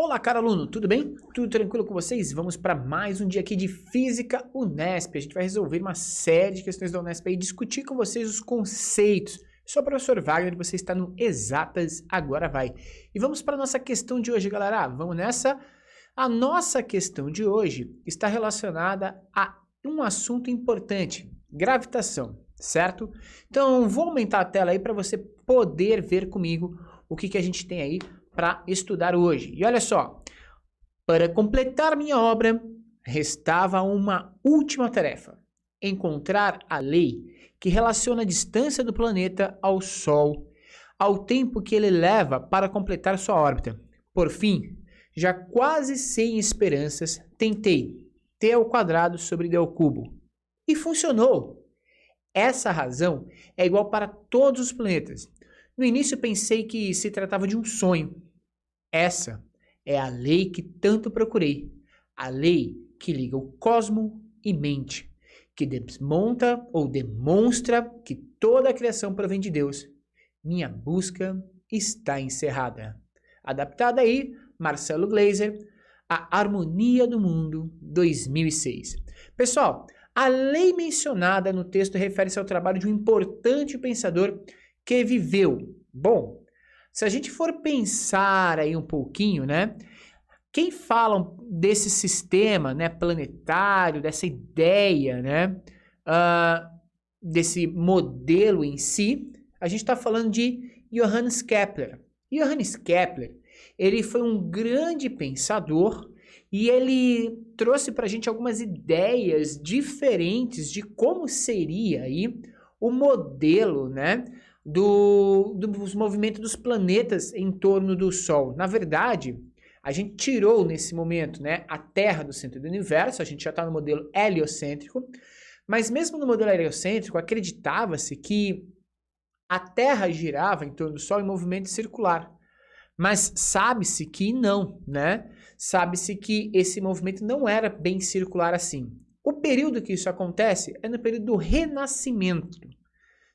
Olá, caro aluno, tudo bem? Tudo tranquilo com vocês? Vamos para mais um dia aqui de Física Unesp. A gente vai resolver uma série de questões da Unesp e discutir com vocês os conceitos. Eu sou o professor Wagner e você está no Exatas Agora Vai. E vamos para a nossa questão de hoje, galera. Vamos nessa? A nossa questão de hoje está relacionada a um assunto importante, gravitação, certo? Então, vou aumentar a tela aí para você poder ver comigo o que a gente tem aí para estudar hoje. E olha só, para completar minha obra, restava uma última tarefa: encontrar a lei que relaciona a distância do planeta ao Sol ao tempo que ele leva para completar sua órbita. Por fim, já quase sem esperanças, tentei t ao quadrado sobre d ao cubo. E funcionou! Essa razão é igual para todos os planetas. No início pensei que se tratava de um sonho. Essa é a lei que tanto procurei, a lei que liga o cosmo e mente, que desmonta ou demonstra que toda a criação provém de Deus. Minha busca está encerrada. Adaptada aí, Marcelo Gleiser, A Harmonia do Mundo, 2006. Pessoal, a lei mencionada no texto refere-se ao trabalho de um importante pensador que viveu. Bom, se a gente for pensar aí um pouquinho, né? Quem fala desse sistema, né, planetário, dessa ideia, né, desse modelo em si, a gente está falando de Johannes Kepler. Johannes Kepler, ele foi um grande pensador e ele trouxe para a gente algumas ideias diferentes de como seria aí o modelo, né, dos movimentos dos planetas em torno do Sol. Na verdade, a gente tirou nesse momento, né, a Terra do centro do universo, a gente já está no modelo heliocêntrico, mas mesmo no modelo heliocêntrico acreditava-se que a Terra girava em torno do Sol em movimento circular. Mas sabe-se que não, né? Sabe-se que esse movimento não era bem circular assim. O período que isso acontece é no período do Renascimento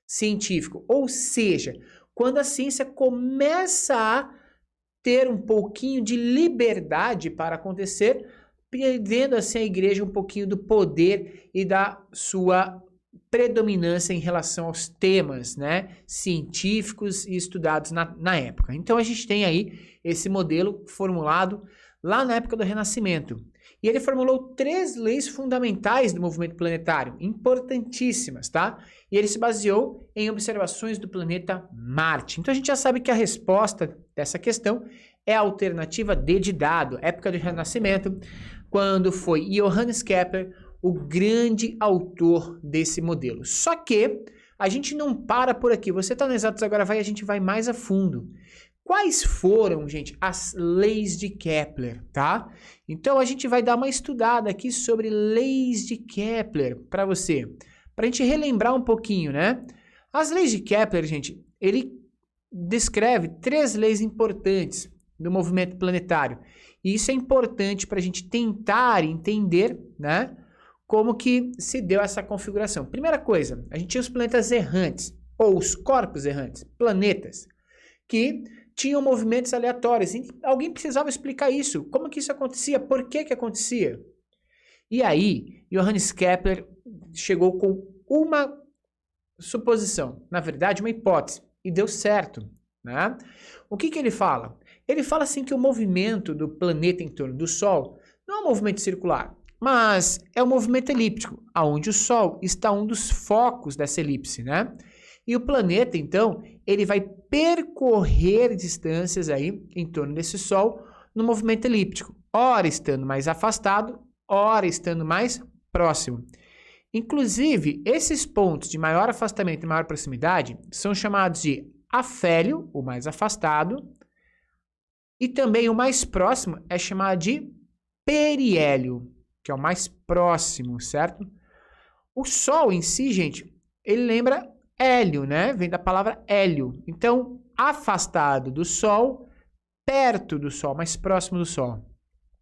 científico, ou seja, quando a ciência começa a ter um pouquinho de liberdade para acontecer, perdendo assim a igreja um pouquinho do poder e da sua predominância em relação aos temas, né, científicos e estudados na época. Então a gente tem aí esse modelo formulado lá na época do Renascimento. E ele formulou 3 leis fundamentais do movimento planetário, importantíssimas, tá? E ele se baseou em observações do planeta Marte. Então a gente já sabe que a resposta dessa questão é a alternativa D de dado, época do Renascimento, quando foi Johannes Kepler o grande autor desse modelo. Só que a gente não para por aqui. Você está no Exatos Agora Vai e a gente vai mais a fundo. Quais foram, gente, as leis de Kepler, tá? Então a gente vai dar uma estudada aqui sobre leis de Kepler para você, para a gente relembrar um pouquinho, né? As leis de Kepler, gente, ele descreve 3 leis importantes do movimento planetário. E isso é importante para a gente tentar entender, né, como que se deu essa configuração. Primeira coisa, a gente tinha os planetas errantes, ou os corpos errantes, planetas, que tinham movimentos aleatórios. E alguém precisava explicar isso. Como que isso acontecia? Por que acontecia? E aí, Johannes Kepler chegou com uma suposição, na verdade, uma hipótese, e deu certo, né? O que ele fala? Ele fala assim que o movimento do planeta em torno do Sol não é um movimento circular, mas é um movimento elíptico, onde o Sol está um dos focos dessa elipse, né? E o planeta, então, ele vai percorrer distâncias aí em torno desse Sol no movimento elíptico, ora estando mais afastado, ora estando mais próximo. Inclusive, esses pontos de maior afastamento e maior proximidade são chamados de afélio, o mais afastado, e também o mais próximo é chamado de periélio, que é o mais próximo, certo? O Sol em si, gente, ele lembra hélio, né? Vem da palavra hélio. Então, afastado do Sol, perto do Sol, mais próximo do Sol.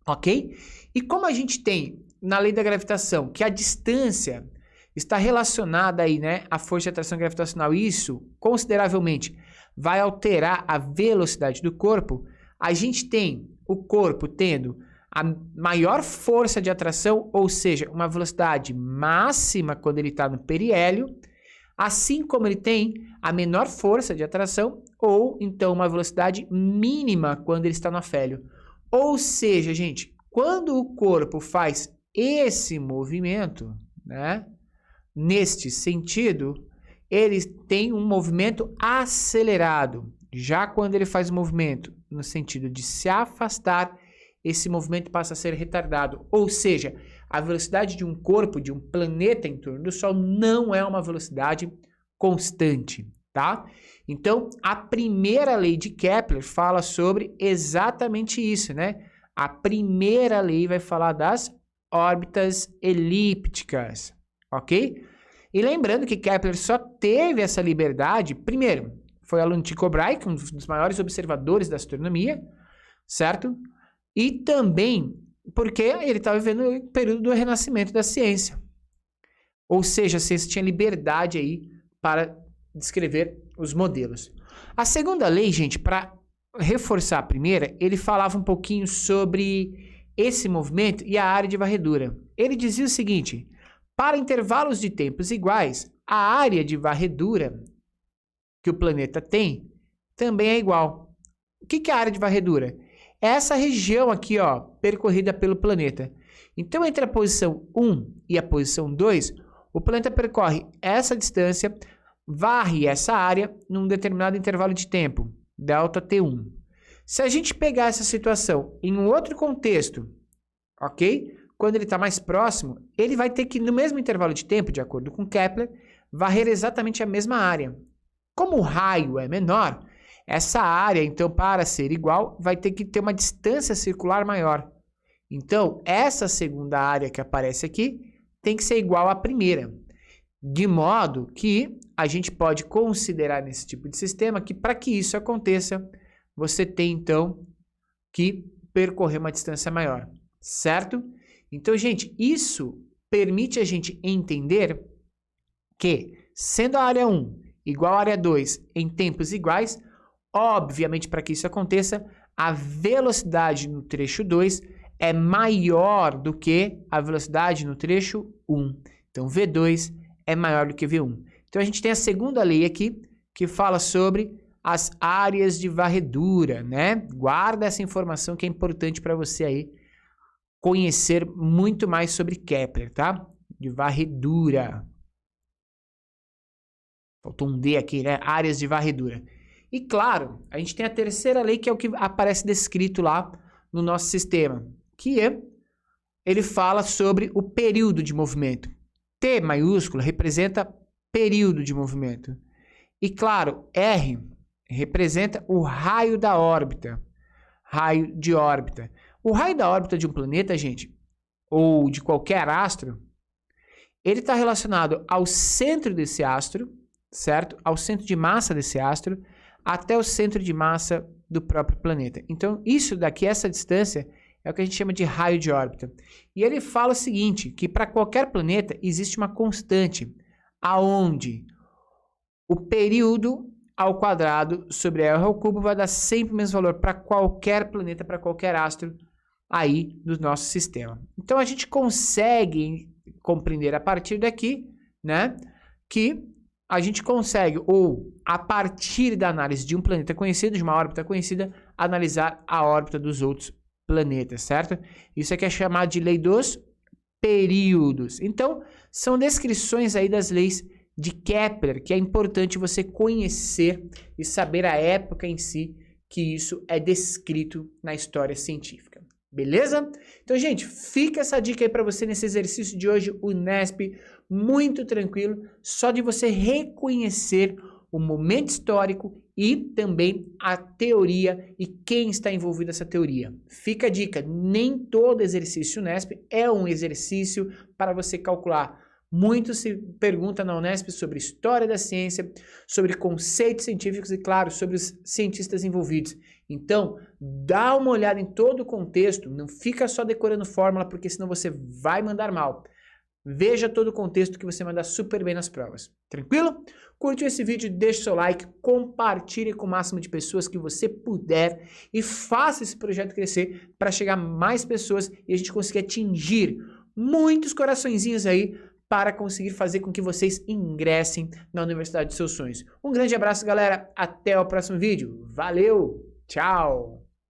Ok? E como a gente tem na lei da gravitação que a distância está relacionada aí, né, à força de atração gravitacional, e isso consideravelmente vai alterar a velocidade do corpo, a gente tem o corpo tendo a maior força de atração, ou seja, uma velocidade máxima quando ele está no periélio, assim como ele tem a menor força de atração, ou então uma velocidade mínima quando ele está no afélio. Ou seja, gente, quando o corpo faz esse movimento, né, neste sentido, ele tem um movimento acelerado. Já quando ele faz o movimento no sentido de se afastar, esse movimento passa a ser retardado. Ou seja, a velocidade de um corpo, de um planeta em torno do Sol, não é uma velocidade constante, tá? Então, a primeira lei de Kepler fala sobre exatamente isso, né? A primeira lei vai falar das órbitas elípticas, ok? E lembrando que Kepler só teve essa liberdade, primeiro, foi aluno de Tycho Brahe, um dos maiores observadores da astronomia, certo? E também porque ele estava vivendo o período do renascimento da ciência. Ou seja, a ciência tinha liberdade aí para descrever os modelos. A segunda lei, gente, para reforçar a primeira, ele falava um pouquinho sobre esse movimento e a área de varredura. Ele dizia o seguinte: para intervalos de tempos iguais, a área de varredura que o planeta tem também é igual. O que é a área de varredura? É essa região aqui, ó, percorrida pelo planeta. Então, entre a posição 1 e a posição 2, o planeta percorre essa distância, varre essa área num determinado intervalo de tempo, delta T1. Se a gente pegar essa situação em um outro contexto, ok? Quando ele está mais próximo, ele vai ter que, no mesmo intervalo de tempo, de acordo com Kepler, varrer exatamente a mesma área. Como o raio é menor, essa área, então, para ser igual, vai ter que ter uma distância circular maior. Então, essa segunda área que aparece aqui tem que ser igual à primeira. De modo que a gente pode considerar nesse tipo de sistema que, para que isso aconteça, você tem, então, que percorrer uma distância maior, certo? Então, gente, isso permite a gente entender que, sendo a área 1 igual à área 2 em tempos iguais, obviamente, para que isso aconteça, a velocidade no trecho 2 é maior do que a velocidade no trecho 1. Então, V2 é maior do que V1. Então, a gente tem a segunda lei aqui, que fala sobre as áreas de varredura, né? Guarda essa informação que é importante para você aí conhecer muito mais sobre Kepler, tá? De varredura. Faltou um D aqui, né? Áreas de varredura. E claro, a gente tem a terceira lei, que é o que aparece descrito lá no nosso sistema, que é, ele fala sobre o período de movimento. T maiúsculo representa período de movimento. E claro, R representa o raio da órbita. Raio de órbita. O raio da órbita de um planeta, gente, ou de qualquer astro, ele está relacionado ao centro desse astro, certo? Ao centro de massa desse astro, até o centro de massa do próprio planeta. Então, isso daqui, essa distância, é o que a gente chama de raio de órbita. E ele fala o seguinte, que para qualquer planeta existe uma constante, aonde o período ao quadrado sobre R ao cubo vai dar sempre o mesmo valor para qualquer planeta, para qualquer astro aí do nosso sistema. Então, a gente consegue compreender a partir daqui, né, que a gente consegue, ou a partir da análise de um planeta conhecido, de uma órbita conhecida, analisar a órbita dos outros planetas, certo? Isso aqui é chamado de lei dos períodos. Então, são descrições aí das leis de Kepler, que é importante você conhecer e saber a época em si que isso é descrito na história científica. Beleza? Então, gente, fica essa dica aí para você nesse exercício de hoje, o Nesp, muito tranquilo, só de você reconhecer o momento histórico e também a teoria e quem está envolvido nessa teoria. Fica a dica, nem todo exercício Nesp é um exercício para você calcular. Muito se pergunta na Unesp sobre história da ciência, sobre conceitos científicos e, claro, sobre os cientistas envolvidos. Então, dá uma olhada em todo o contexto, não fica só decorando fórmula, porque senão você vai mandar mal. Veja todo o contexto que você vai mandar super bem nas provas. Tranquilo? Curtiu esse vídeo, deixa o seu like, compartilhe com o máximo de pessoas que você puder e faça esse projeto crescer para chegar a mais pessoas e a gente conseguir atingir muitos coraçõezinhos aí para conseguir fazer com que vocês ingressem na Universidade dos seus sonhos. Um grande abraço, galera. Até o próximo vídeo. Valeu! Tchau!